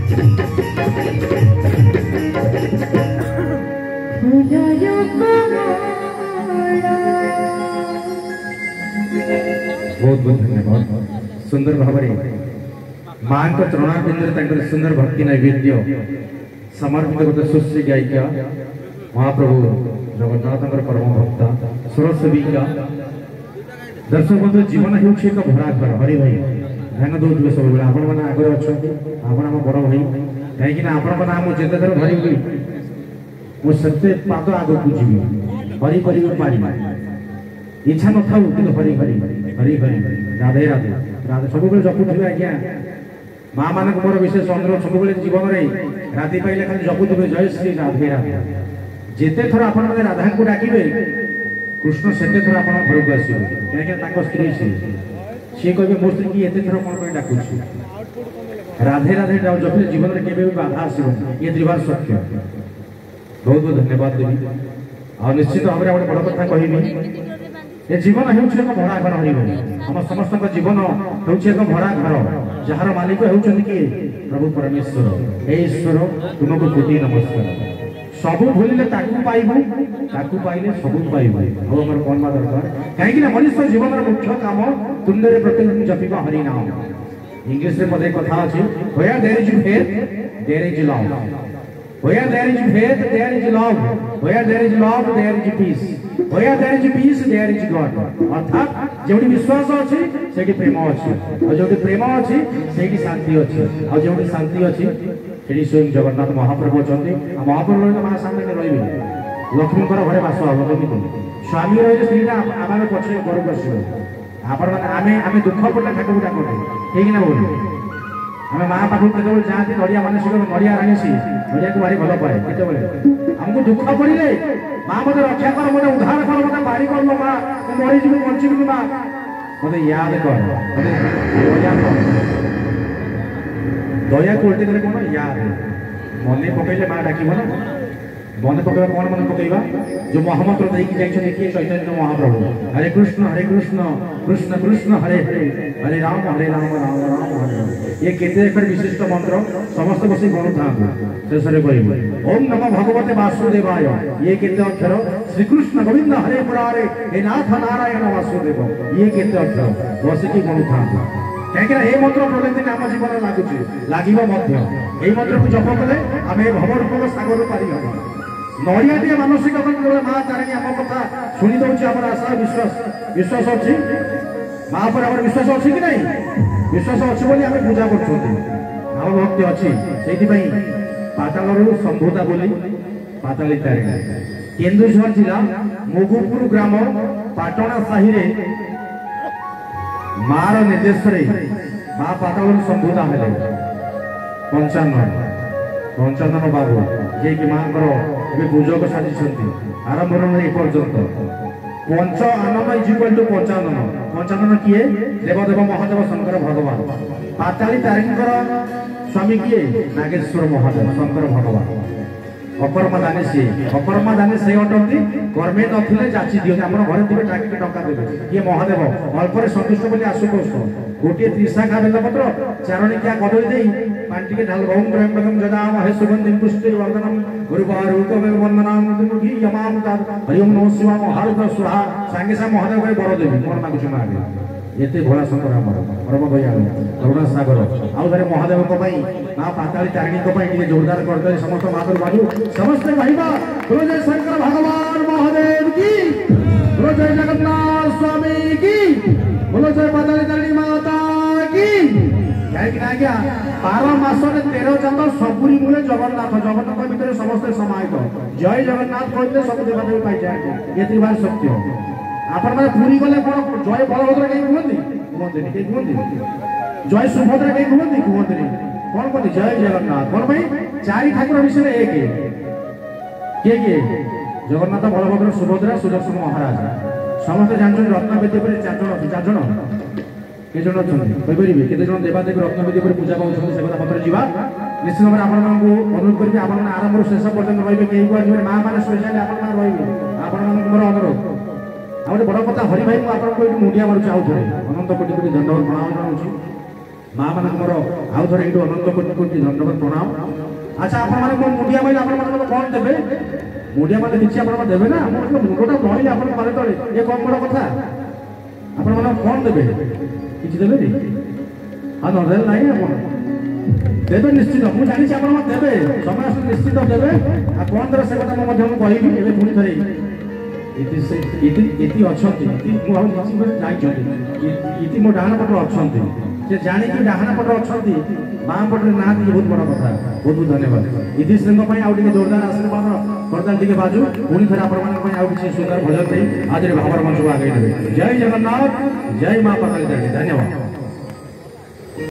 बहुत बहुत धन्यवाद सुंदर भाव माँ को चरणारविंद सुंदर भक्ति नैवेद्य समर्पित गोटे सुश्री गायिका महाप्रभु जगन्नाथ परम भक्ता सरस्वतीका दर्शक बंधु जीवन हो भरा घर हरि भाई ध्यान दौर सब आपण मैंने आगे अच्छा आप बड़ भाई कहीं आपण नाम जिते थर धरी मुझे पाद आग को जी हरि कर पारि इच्छा न था कि हरि हरि हरि हरि राधे राधे राधे सब जपुवे आज्ञा माँ मान मोर विशेष अनुरोध सब जीवन में राति पाइले खाली जपुवे जय श्री राधे राधे जिते थर आप राधा को डाकिबे कृष्ण सेते थर आप घर को आसवे कहीं स्त्री सी कहे मो स्त्री की एत थर कौन डाकुची राधे राधे जपले जीवन में केवे बाधा आसो ये त्रिवार सत्य बहुत बहुत धन्यवाद देवी आ निश्चित भाव में बड़ कथा कहि ये जीवन हो भड़ा घर हरि आम समस्त जीवन हो भड़ा घर जार मालिक होती प्रभु परमेश्वर हे ईश्वर तुमको कोटि नमस्कार सबू भूलिले पाइबू पाइले सबू पाइबू आम कौन बा दरकार कहीं मनुष्य जीवन मुख्य काम तुंडे प्रतिदिन जपिबा हरि नाम इंग्लिश में मधे कथा अच्छी where there is faith there is love where there is faith there is love where there is love there is peace where there is peace there is God अर्थात जोटी विश्वास अच्छी सेठी प्रेम अच्छी और जोटी प्रेम अच्छी सेठी शांति अच्छी और जोटी शांति अच्छी सेठी स्वयं जगन्नाथ महाप्रभु अच्छी महाप्रभु माँ सामने रही लक्ष्मी घरे बास हम स्वामी रही स्त्री आम पछे घर को आस आपण आम दुख पड़े ठाकुर डाक ठीक ना बोल आम माँ पाखु के जाती नड़िया मानसिक नड़िया राणीसी नड़िया को भारी भल पाए केतबे आमको दुख पड़े माँ मत रक्षा कर मत उद्धार कर मत बारी कर लो माँ मरी जी बची माँ मत याद कर दया को उल्टे कौन याद मन पकड़े माँ डाक मन पकड़ा कौन मन पकड़ा जो महामंत्र देखिए देखिए चैतन्य महाप्रभु हरे कृष्ण कृष्ण कृष्ण हरे हरे हरे राम राम राम हरे ये केते विशिष्ट मंत्र समस्त बसी गणु था शेष ओम नमो भगवते वासुदेवाय ये केते अक्षर श्रीकृष्ण गोविंद हरे मुरारे हे नाथ नारायण वासुदेव ये केते अक्षर बसिकी गणु था कहीं मंत्र प्रतिदिन आम जीवन लगुच लगे मंत्र को जप कले आम भवरूप सागर पारि हम नड़िया टे मानसिक माँ तारिणी आम कथा शुणी दौर आम आशा विश्वास विश्वास अच्छी माँ पर आम विश्वास अच्छी कि नहीं विश्वास अच्छी बोली आम पूजा कर भाव भक्ति अच्छी से पाताल संभूता बोली पाताली तारिणी केन्दुझर जिला मुगुपुर ग्राम पाटणा साहि मार निर्देश माँ पाताल संभूता हेले पंचानन बाबू जे कि माँ पूजक साजी आरंभ एपर्यंत पंच आनन इज इक्वल टू पंचानन पंचानन किए देवदेव महादेव शंकर भगवान पाताली तारिणी स्वामी किए नागेश्वर महादेव शंकर भगवान अकर्मा दानी सी अकर्मा दानी से अटंती कर्मे नथिले जाची दियो हमर घरे दिबे टाकी टंका देबे ये महादेव अल्परे संतुष्ट बोली आशुतोष गोटे त्रिशाखा बेलपत्र चारणी क्या कदली दे पांटी के ढाल ओम ब्रह्मकम जदाम हे सुगंधिम पुष्टि वर्धनम गुरुवारूपमे वंदनाम तुमुखी यमाम तद हरि ओम नमः शिवाय महारुद्र स्वाहा सांगे सा महादेव भाई बड़ देवी कोन मागु छमा आगे एते भोला शंकर हमर परम दयालु करुणा सागर आउ धरे महादेव को भाई ना पाताली तारिणी को भाई के जोरदार कर दे समस्त माधुर बाजू समस्त भाईबा बोलो जय शंकर भगवान महादेव की बोलो जय जगन्नाथ स्वामी की बोलो जय पाताली तारिणी माता की क्या 12 मास 13 चांद सबुरी मूले जगन्नाथ जगन्नाथ भितर समस्त समाहित जय जगन्नाथ कहते सब देवदेवी पाई जाए ये त्रिवार सत्य आपण माने पूरी गले कोन जय बलभद्र कहीं कहते जय सुभद्रा कहीं कहते कौन कहते जय जगन्नाथ कौन भाई चारि ठाकुर विषय एक किए जगन्नाथ बलभद्र सुभद्रा सुदर्शन महाराज समस्त जानते रत्नवेदी पर 4 जन के जन अच्छे केते जन देवादेवी रत्नवेदी पर पूजा पाँच से कथा पत्र जावा निश्चित भाव में आपको अनुरोध करेंगे आप आरंभ शेष पर्यटन रही कहीं कह माँ मैंने स्पेशल आप रही मोर अनुरोध आ गए बड़ कथा हरि भाई मुझे मुंडिया मारूँ आउ थे अनंत कोटि कोटि धन्यवाद प्रणाम जनाऊँ माँ मान मोर आउ थे ये अनंत कोटि धन्यवाद प्रणाम। अच्छा आप मुंडिया मारे आप कौन देवे मुंडिया मारे किसी आप देवे ना मुंडटा नई आप मारे तले ये कम बड़ कथा आप कौन देवे किसी देवे हाँ नदेल ना आप देवे निश्चित मुझे जानी आप देवे समय निश्चित देवे आ कौन देवे से कथा मुझे कहबी पुणी थे इति अच्छा इति मो डाहाण पटे अच्छा से जानिक डाहाण पटे अच्छा बाँ पटे ना बहुत बड़ा कथा बहुत बहुत धन्यवाद इति श्रेणी आगे जोरदार आशीर्वाद करदार टे बाजू पुणी थे आप सुंदर भजन आज भावर मंच को आगे जय जगन्नाथ जय माँ पाताली धन्यवाद।